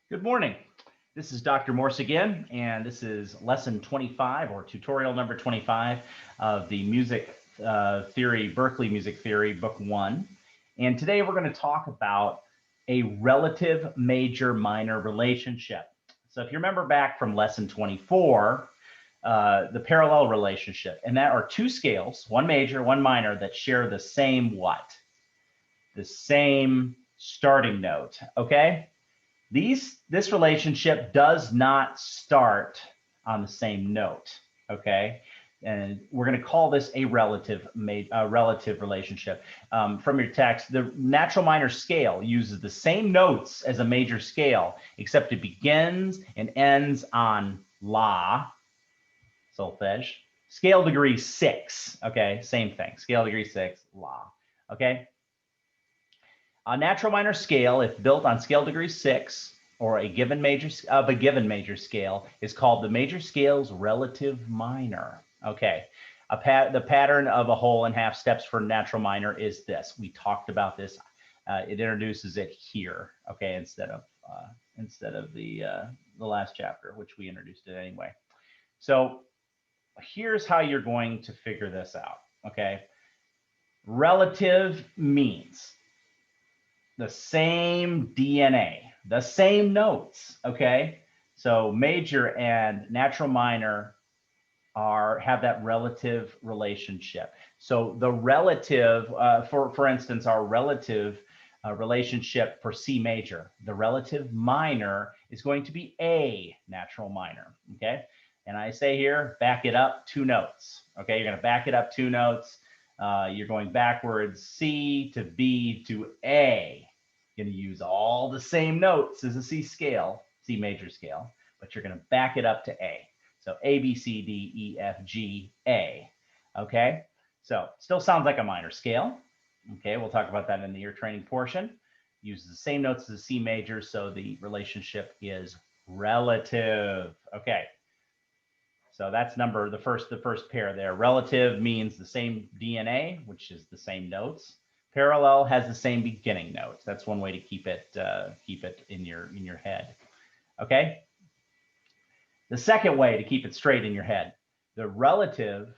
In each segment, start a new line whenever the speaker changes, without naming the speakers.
Good morning. This is Dr. Morse again, and this is lesson 25 or tutorial number 25 of the music theory, Berkeley Music Theory, book 1. And today we're going to talk about a relative major-minor relationship. So if you remember back from lesson 24, the parallel relationship, and that are two scales, one major, one minor, that share the same what? The same starting note, okay? This relationship does not start on the same note, okay? And we're going to call this a relative relationship. From your text, the natural minor scale uses the same notes as a major scale, except it begins and ends on La, solfege. Scale degree 6, okay? Same thing, scale degree 6, La, okay? A natural minor scale, if built on scale degree 6 or a given major scale, is called the major scale's relative minor. Okay, the pattern of a whole and half steps for natural minor is this. We talked about this. It introduces it here. Okay, instead of the last chapter, which we introduced it anyway. So here's how you're going to figure this out. Okay, relative means the same DNA, the same notes, okay? So major and natural minor have that relative relationship. So the relative, for instance, our relative relationship for C major, the relative minor is going to be A natural minor, okay? And I say here, back it up 2 notes, okay? You're gonna back it up 2 notes. You're going backwards, C to B to A. You're going to use all the same notes as a C scale, C major scale, but you're going to back it up to A. So A, B, C, D, E, F, G, A. Okay, so still sounds like a minor scale. Okay, we'll talk about that in the ear training portion. Uses the same notes as a C major, so the relationship is relative. Okay, so that's the first pair there. Relative means the same DNA, which is the same notes. Parallel has the same beginning notes. That's one way to keep it in your head. Okay. The second way to keep it straight in your head, the relatives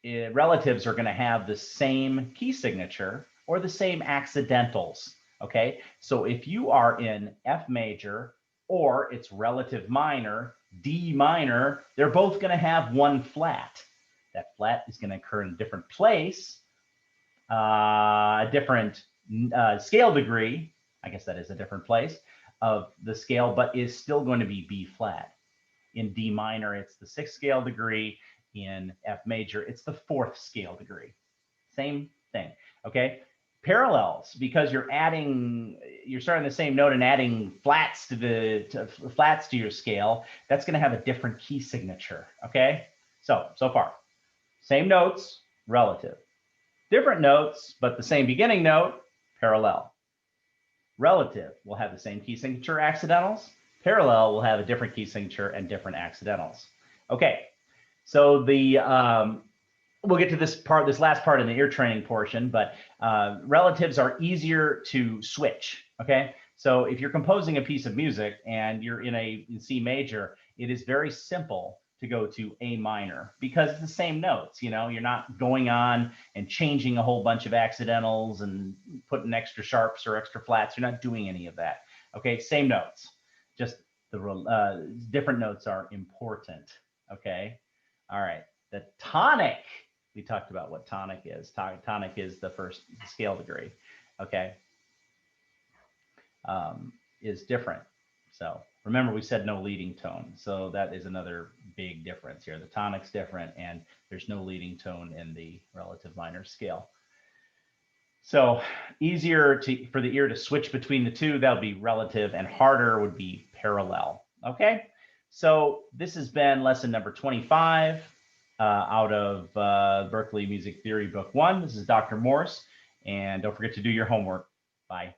are going to have the same key signature or the same accidentals. Okay. So if you are in F major or its relative minor, D minor, they're both going to have one flat. That flat is going to occur in a different place, a different scale degree. I guess that is a different place of the scale, but is still going to be B flat. In D minor, it's the 6th scale degree. In F major, it's the 4th scale degree. Same thing. Okay. Parallels, because you're starting the same note and adding flats to your scale. That's going to have a different key signature. Okay. So far, same notes, relative. Different notes, but the same beginning note, parallel. Relative will have the same key signature accidentals. Parallel will have a different key signature and different accidentals. Okay, so we'll get to this last part in the ear training portion, but relatives are easier to switch. Okay, so if you're composing a piece of music and you're in C major, it is very simple to go to A minor because it's the same notes. You're not going on and changing a whole bunch of accidentals and putting extra sharps or extra flats. You're not doing any of that. Okay, same notes, just the different notes are important. Okay, all right. The tonic, we talked about what tonic is. Tonic is the first scale degree. Okay, is different. So remember, we said no leading tone. So that is another big difference here. The tonic's different, and there's no leading tone in the relative minor scale. So easier for the ear to switch between the two, that would be relative, and harder would be parallel. Okay, so this has been lesson number 25 out of Berkeley Music Theory Book 1. This is Dr. Morse, and don't forget to do your homework. Bye.